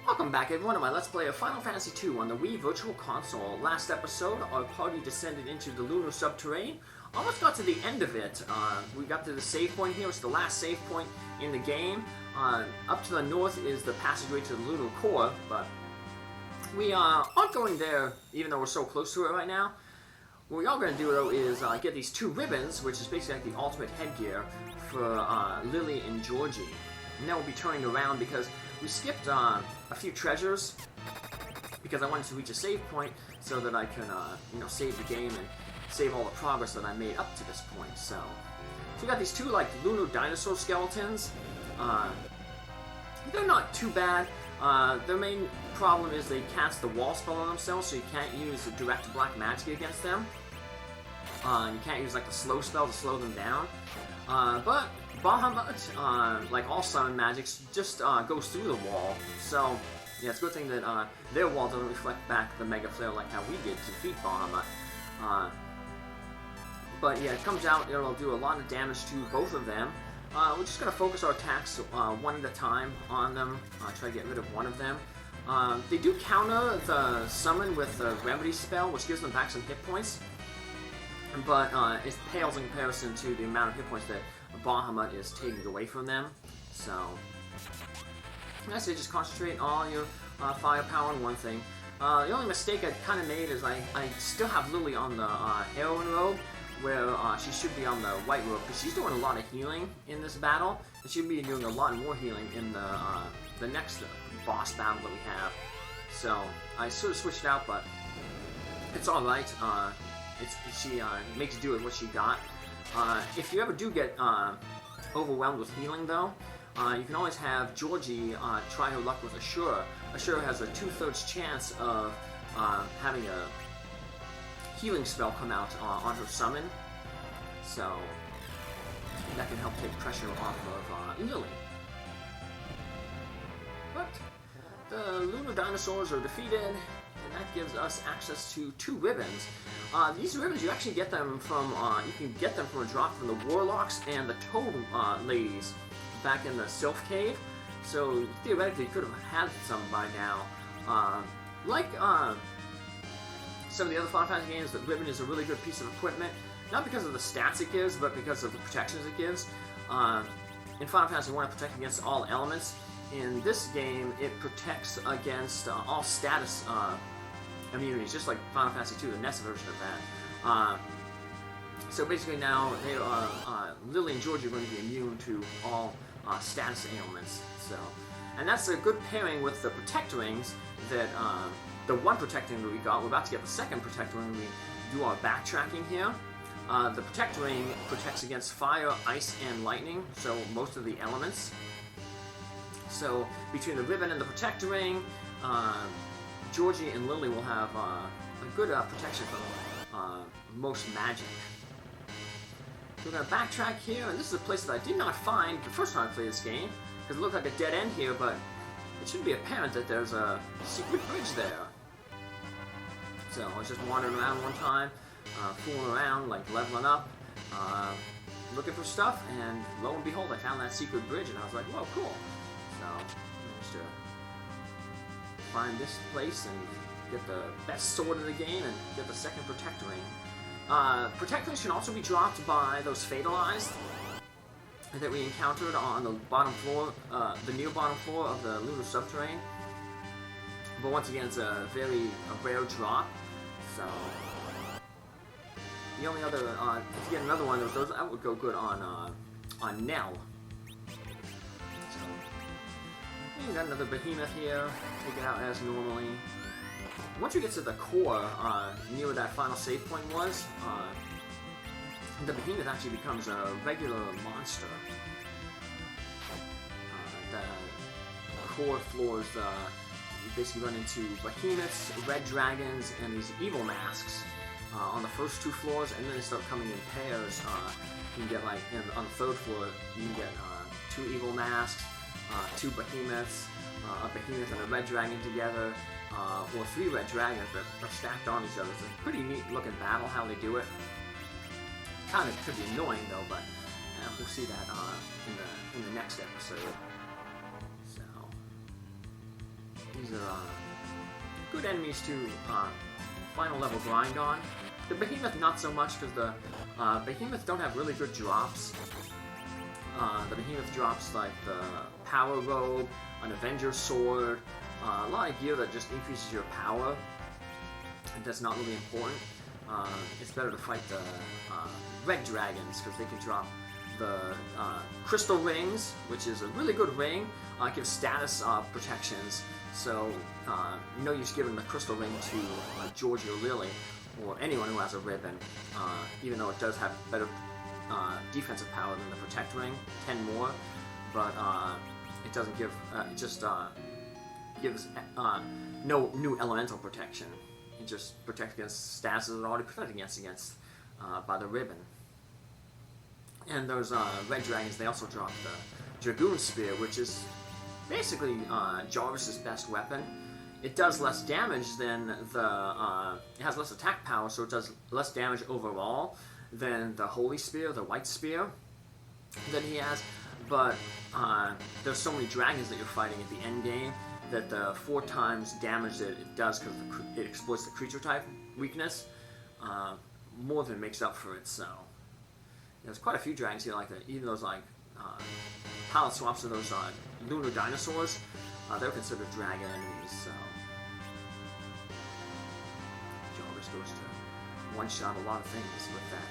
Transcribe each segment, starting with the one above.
Welcome back everyone to my Let's Play of Final Fantasy II on the Wii Virtual Console. Last episode, our party descended into the lunar subterrane. Almost got to the end of it. We got to the save point here. It's the last save point in the game. Up to the north is the passageway to the lunar core, but we aren't going there even though we're so close to it right now. What we are going to do though is get these two ribbons, which is basically like the ultimate headgear for Lily and Georgie. And then we'll be turning around because we skipped a few treasures because I wanted to reach a save point so that I can, save the game and save all the progress that I made up to this point. So we got these two like lunar dinosaur skeletons. They're not too bad. Their main problem is they cast the wall spell on themselves, so you can't use direct black magic against them. You can't use like the slow spell to slow them down. But Bahamut, like all summon magics, just goes through the wall. So yeah, it's a good thing that their wall doesn't reflect back the Mega Flare like how we did to defeat Bahamut. But yeah, it comes out, it'll do a lot of damage to both of them. We're just going to focus our attacks one at a time on them, try to get rid of one of them. They do counter the summon with the Remedy spell, which gives them back some hit points. But it pales in comparison to the amount of hit points that Bahamut is taking away from them. So, I say just concentrate all your firepower on one thing. The only mistake I kind of made is I still have Lily on the heroine robe, where she should be on the white robe, because she's doing a lot of healing in this battle, and she'll be doing a lot more healing in the next boss battle that we have. So, I sort of switched out, but it's alright. She makes do with what she got. If you ever do get overwhelmed with healing, though, you can always have Georgie try her luck with Ashura. Ashura has a 2/3 chance of having a healing spell come out on her summon, so that can help take pressure off of Lily. But the lunar dinosaurs are defeated, and that gives us access to two ribbons. These ribbons, you actually get them from, you can get them from a drop from the Warlocks and the Toad ladies back in the Sylph Cave. So theoretically, you could have had some by now. Like some of the other Final Fantasy games, the ribbon is a really good piece of equipment. Not because of the stats it gives, but because of the protections it gives. In Final Fantasy I want to protect against all elements. In this game, it protects against all status immunities, just like Final Fantasy II, the NES version of that. So basically now, they are, Lily and Georgie are going to be immune to all status ailments. So, and that's a good pairing with the Protect Rings that, the one Protect Ring that we got. We're about to get the second Protect Ring when we do our backtracking here. The Protect Ring protects against fire, ice, and lightning, so most of the elements. So between the ribbon and the Protect Ring, Georgie and Lily will have a good protection from most magic. We're going to backtrack here, and this is a place that I did not find the first time I played this game, because it looked like a dead end here, but it should be apparent that there's a secret bridge there. So I was just wandering around one time, fooling around, like leveling up, looking for stuff, and lo and behold, I found that secret bridge, and I was like, whoa, cool. So I managed to find this place and get the best sword in the game and get the second Protect Ring. Protect Rings can also be dropped by those Fatalized that we encountered on the bottom floor, the near bottom floor of the lunar subterrane. But once again, it's a rare drop. So the only other, if you get another one of those, that would go good on Nell. So we got another behemoth here. Take it out as normally. Once we get to the core, near where that final save point was, the behemoth actually becomes a regular monster. The core floors, you basically run into behemoths, red dragons, and these evil masks on the first two floors, and then they start coming in pairs. You can get like, on the third floor, you can get two evil masks, two behemoths, a behemoth and a red dragon together, or three red dragons that are stacked on each other. It's a pretty neat looking battle how they do it. Kind of could be annoying though, but we'll see that in the next episode. So These are good enemies to final level grind on. The Behemoth not so much, because the Behemoth don't have really good drops. The Behemoth drops like the Power Robe, an Avenger Sword, a lot of gear that just increases your power. And that's not really important. It's better to fight the Red Dragons, because they can drop the Crystal Rings, which is a really good ring. It gives status protections, so no use giving the Crystal Ring to Georgie or Lily, or anyone who has a ribbon, even though it does have better defensive power than the Protect Ring, 10 more, but it doesn't give, it just gives no new elemental protection. It just protects against stats that are already protected against by the ribbon. And those Red Dragons, they also drop the Dragoon Spear, which is basically Jarvis's best weapon. It does less damage than the, it has less attack power, so it does less damage overall than the Holy Spear, the White Spear, that he has. But there's so many dragons that you're fighting at the end game that the 4 times damage that it does, because it exploits the creature type weakness, more than makes up for it. So there's quite a few dragons here like that. Even those like palette swaps of those lunar dinosaurs, they're considered dragon enemies. So Jarvis goes to one-shot a lot of things with that.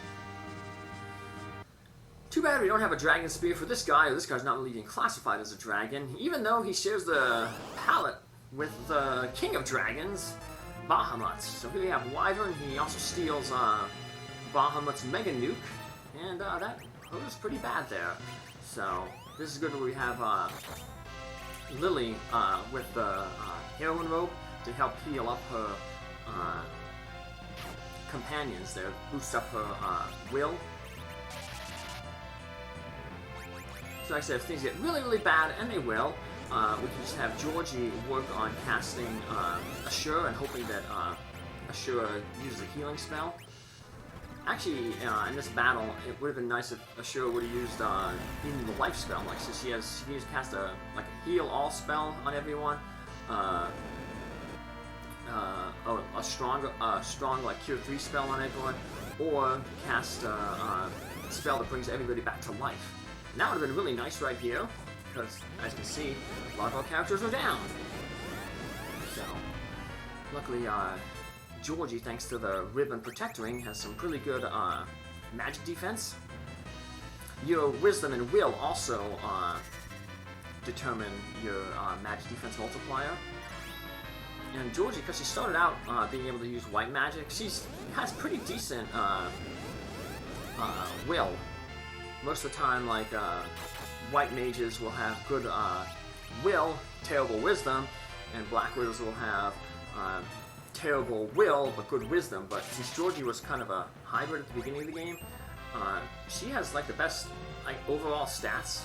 Too bad we don't have a Dragon Spear for this guy. This guy's not really even classified as a dragon, even though he shares the palette with the King of Dragons, Bahamut. So here we have Wyvern. He also steals Bahamut's Mega Nuke, and that was pretty bad there. So this is good where we have Lily with the Heroine Robe to help heal up her companions there, boost up her will. So like I said, if things get really, really bad, and they will, we can just have Georgie work on casting Assure and hoping that Assure uses a healing spell. Actually, in this battle, it would have been nice if Assure would have used even the life spell. Like, so she can just cast a heal all spell on everyone, a strong like Cure 3 spell on everyone, or cast a spell that brings everybody back to life. And that would have been really nice right here, because as you can see, a lot of our characters are down. So, luckily, Georgie, thanks to the Ribbon Protect Ring, has some pretty good magic defense. Your Wisdom and Will also determine your magic defense multiplier. And Georgie, because she started out being able to use white magic, she has pretty decent will. Most of the time, like, white mages will have good will, terrible wisdom, and black wizards will have terrible will, but good wisdom. But since Georgie was kind of a hybrid at the beginning of the game, she has, like, the best, like, overall stats.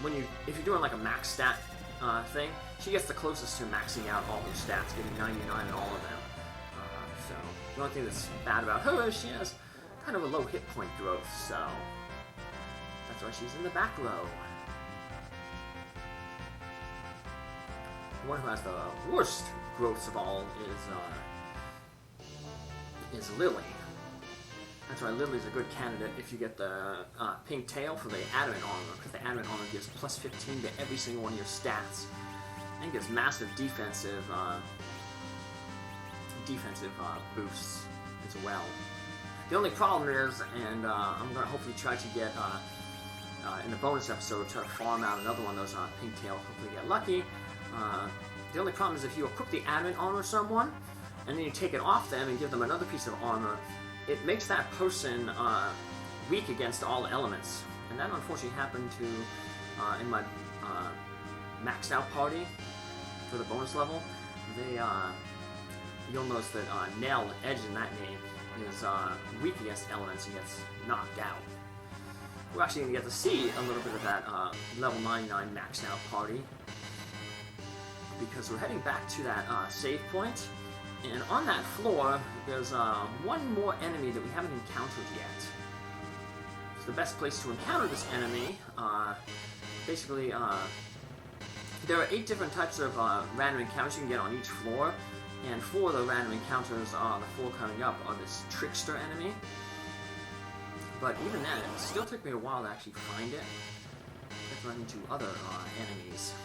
If you're doing, like, a max stat thing, she gets the closest to maxing out all her stats, getting 99 in all of them. So, the only thing that's bad about her is she has kind of a low hit point growth, so that's why she's in the back row. The one who has the worst growths of all is Lily. That's why Lily's a good candidate if you get the pink tail for the adamant armor, because the adamant armor gives plus 15 to every single one of your stats, and gives massive defensive boosts as well. The only problem is, and I'm going to hopefully try to get, in the bonus episode, try to farm out another one of those pink tail, hopefully get lucky. The only problem is if you equip the adamant armor someone, and then you take it off them and give them another piece of armor, it makes that person weak against all elements. And that unfortunately happened to, in my maxed out party for the bonus level. They, you'll notice that Nell, Edge in that name, is weak against elements and gets knocked out. We're actually going to get to see a little bit of that level 99 maxed out party, because we're heading back to that save point, and on that floor there's one more enemy that we haven't encountered yet. So the best place to encounter this enemy, basically There are 8 different types of random encounters you can get on each floor, and 4 of the random encounters on the floor coming up are this trickster enemy. But even then, it still took me a while to actually find it. I have to run into other enemies.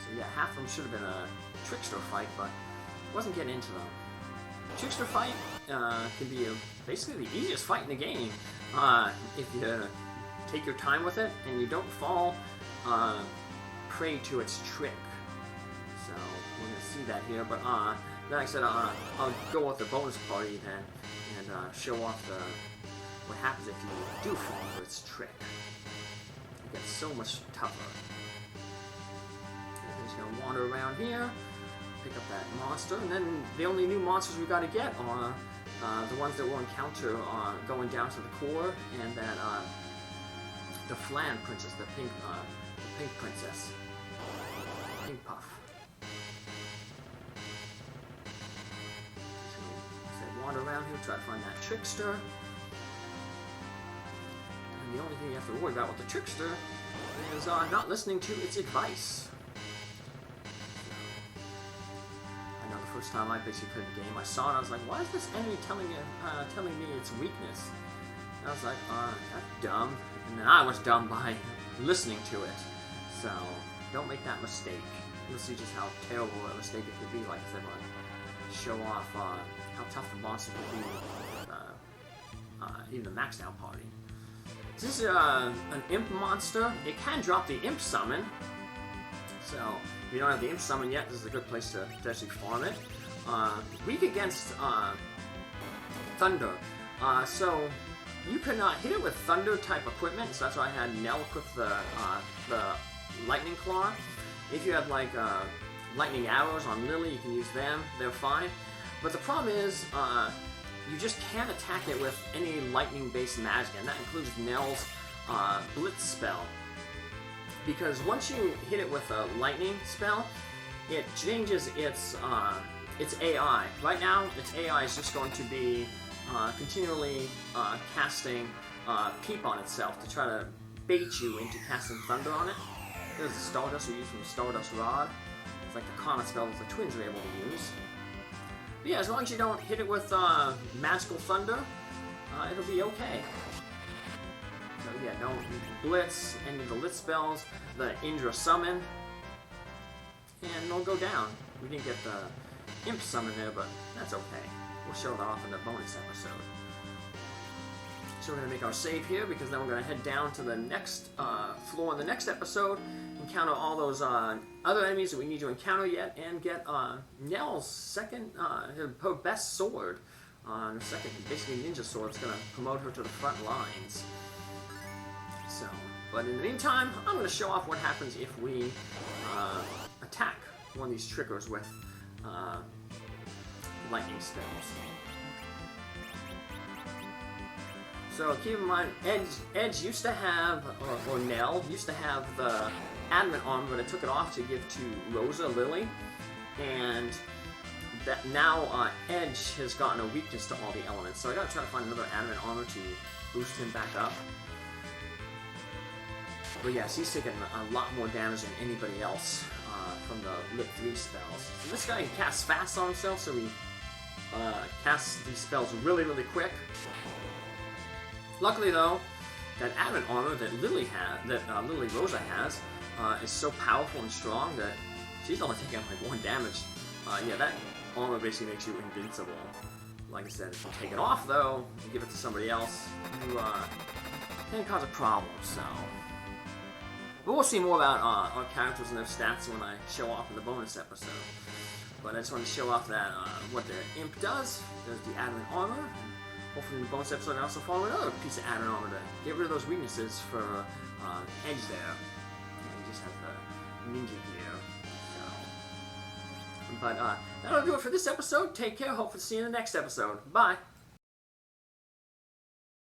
So yeah, half of them should have been a trickster fight, but I wasn't getting into them. Trickster fight can be basically the easiest fight in the game if you take your time with it and you don't fall prey to its trick. So we're gonna see that here, but like I said, I'll go with the bonus party then and show off what happens if you do fall for its trick. It gets so much tougher. I'm just gonna wander around here, pick up that monster, and then the only new monsters we gotta get are the ones that we'll encounter going down to the core, and that the Flan princess, the pink princess, Pink Puff. So wander around here, try to find that trickster. And the only thing you have to worry about with the trickster is not listening to its advice. I know the first time I basically played the game, I saw it, I was like, why is this enemy telling me its weakness? And I was like, that's dumb. And then I was dumb by listening to it. So don't make that mistake. You'll see just how terrible a mistake it could be. Like I said, when I show off how tough the monster could be, even the maxed out party. This is an imp monster. It can drop the imp summon. So if you don't have the imp summon yet, this is a good place to actually farm it. Weak against thunder. So you could not hit it with thunder type equipment, so that's why I had Nell equip the lightning claw. If you have like lightning arrows on Lily, you can use them. They're fine. But the problem is you just can't attack it with any lightning-based magic, and that includes Nell's Blitz spell. Because once you hit it with a lightning spell, it changes its AI. Right now, its AI is just going to be continually casting Peep on itself to try to bait you into casting Thunder on it. There's the Stardust we use from the Stardust Rod. It's like the Comet spell that the twins are able to use. But yeah, as long as you don't hit it with Magical Thunder, it'll be okay. So yeah, don't Blitz, any of the Lit spells, the Indra Summon, and they'll go down. We didn't get the Imp Summon there, but that's okay. We'll show that off in the bonus episode. So we're going to make our save here, because then we're going to head down to the next floor in the next episode, encounter all those other enemies that we need to encounter yet, and get Nell's second, her best sword, her second, basically ninja sword. It's going to promote her to the front lines. So, but in the meantime, I'm going to show off what happens if we attack one of these triggers with lightning spells. So keep in mind, Edge used to have, or Nell used to have the adamant armor, but I took it off to give to Rosa Lily, and that now Edge has gotten a weakness to all the elements. So I gotta try to find another adamant armor to boost him back up. But yes, he's taking a lot more damage than anybody else from the Lit 3 spells. So this guy casts fast on himself, so he casts these spells really, really quick. Luckily, though, that adamant armor that Lily Rosa has, is so powerful and strong that she's only taking like 1 damage. Yeah, that armor basically makes you invincible. Like I said, if you take it off, though, and give it to somebody else, you can cause a problem. So, but we'll see more about our characters and their stats when I show off in the bonus episode. But I just want to show off that what the imp does. There's the adamant armor. Hopefully in the bonus episode I also follow another piece of adamant armor to get rid of those weaknesses for Edge there. And he just has the ninja gear. So. But that'll do it for this episode. Take care. Hope to see you in the next episode. Bye.